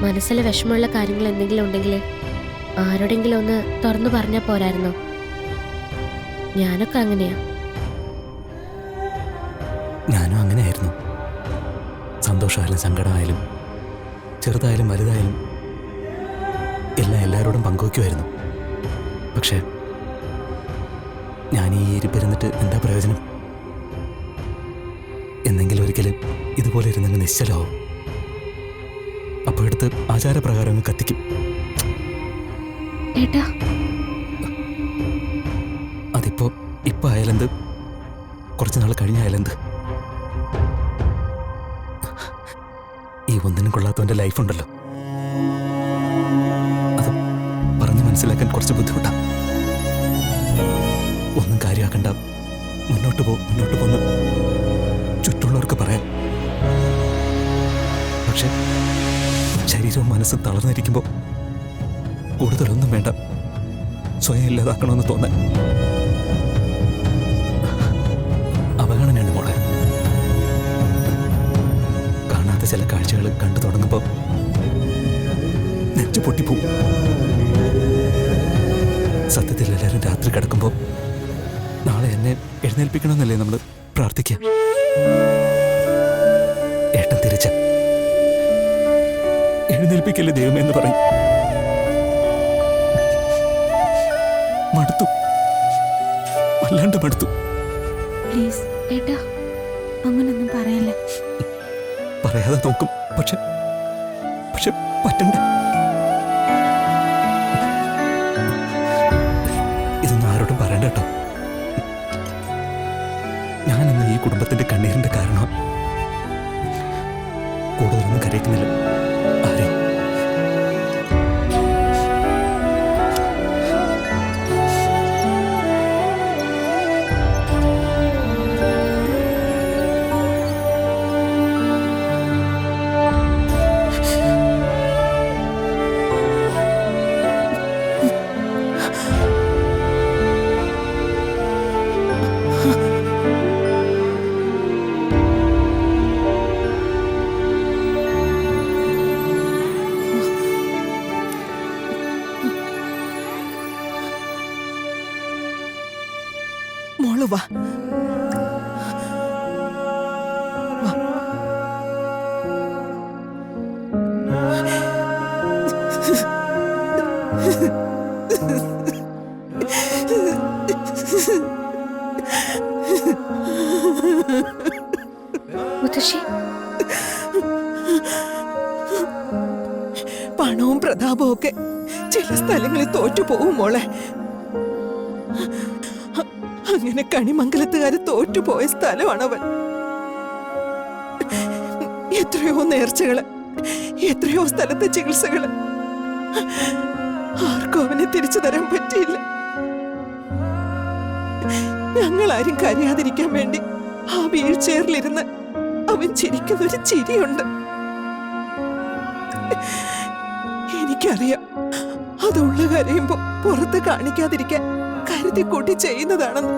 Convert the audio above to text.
മനസ്സിലെ വിഷമമുള്ള കാര്യങ്ങൾ എന്തെങ്കിലും ഉണ്ടെങ്കിൽ ആരോടെങ്കിലും ഒന്ന് തുറന്നു പറഞ്ഞാൽ പോരായിരുന്നോ? ഞാനൊക്കെ അങ്ങനെയാ. ഞാനും അങ്ങനെയായിരുന്നു. സന്തോഷമായാലും സങ്കടമായാലും ചെറുതായാലും വലുതായാലും എല്ലാം എല്ലാവരോടും പങ്കുവയ്ക്കുമായിരുന്നു. പക്ഷേ ഞാൻ ഈ ഇരിപ്പിരുന്നിട്ട് എന്താ പ്രയോജനം? എന്നെങ്കിലും ഒരിക്കൽ ഇതുപോലെ ഇരുന്നങ്ങ് നിശ്ചലമാവും. അപ്പോൾ എടുത്ത് ആചാരപ്രകാരം അങ്ങ് കത്തിക്കും. അതിപ്പോ ഇപ്പൊ ആയാലെന്ത്, കുറച്ചു നാൾ കഴിഞ്ഞായാലെന്ത്? ഈ ഒന്നിനും കൊള്ളാത്തവന്റെ ലൈഫുണ്ടല്ലോ, അത് പറഞ്ഞു മനസ്സിലാക്കാൻ കുറച്ച് ബുദ്ധിമുട്ടാണ്. ഒന്നും കാര്യമാക്കണ്ട, മുന്നോട്ട് പോന്ന് ചുറ്റുള്ളവർക്ക് പറയാം. പക്ഷെ ശരീരവും മനസ്സും തളർന്നിരിക്കുമ്പോൾ കൂടുതലൊന്നും വേണ്ട, സ്വയം ഇല്ലാതാക്കണമെന്ന് തോന്നാൻ. അവഗണനയാണ് മോളെ. കാണാത്ത ചില കാഴ്ചകൾ കണ്ടു തുടങ്ങുമ്പോൾ നെഞ്ചു പൊട്ടിപ്പോവും. സത്യത്തിൽ എല്ലാവരും രാത്രി കിടക്കുമ്പോൾ നാളെ എന്നെ എഴുന്നേൽപ്പിക്കണമെന്നല്ലേ നമ്മൾ പ്രാർത്ഥിക്കുക. ഏട്ടൻ തിരിച്ച എഴുന്നേൽപ്പിക്കല്ലേ ദൈവമേ എന്ന് പറയും. മടുത്തു, വല്ലാണ്ട് മടുത്തു. പ്ലീസ് ഏട്ടാ, അങ്ങനൊന്നും പറയല്ല. പറയാതെ നോക്കും, പക്ഷെ പറ്റണ്ട. ഇതൊന്നും ആരോടും പറയണ്ട കേട്ടോ. ഞാനെന്ന് ഈ കുടുംബത്തിന്റെ കണ്ണീരിന്റെ കാരണം. കൂടുതലൊന്നും കരയിക്കുന്നില്ല ആരെ. മോള് വാ. മുത്തശ്ശി, പണവും പ്രതാപവും ഒക്കെ ചില സ്ഥലങ്ങളിൽ തോറ്റുപോകും മോളെ. അങ്ങനെ കണിമംഗലത്തുകാര് തോറ്റുപോയ സ്ഥലമാണവൻ. എത്രയോ നേർച്ചകള്, എത്രയോ സ്ഥലത്തെ ചികിത്സകള്, ആർക്കും അവനെ തിരിച്ചു തരാൻ പറ്റിയില്ല. ഞങ്ങളാരും കരയാതിരിക്കാൻ വേണ്ടി ആ വീൽചെയറിലിരുന്ന് അവൻ ചിരിക്കുന്നൊരു ചിരിയുണ്ട്. എനിക്കറിയാം അതുള്ള കരയുമ്പോ പുറത്ത് കാണിക്കാതിരിക്കാൻ കരുതി കൂട്ടി ചെയ്യുന്നതാണെന്ന്.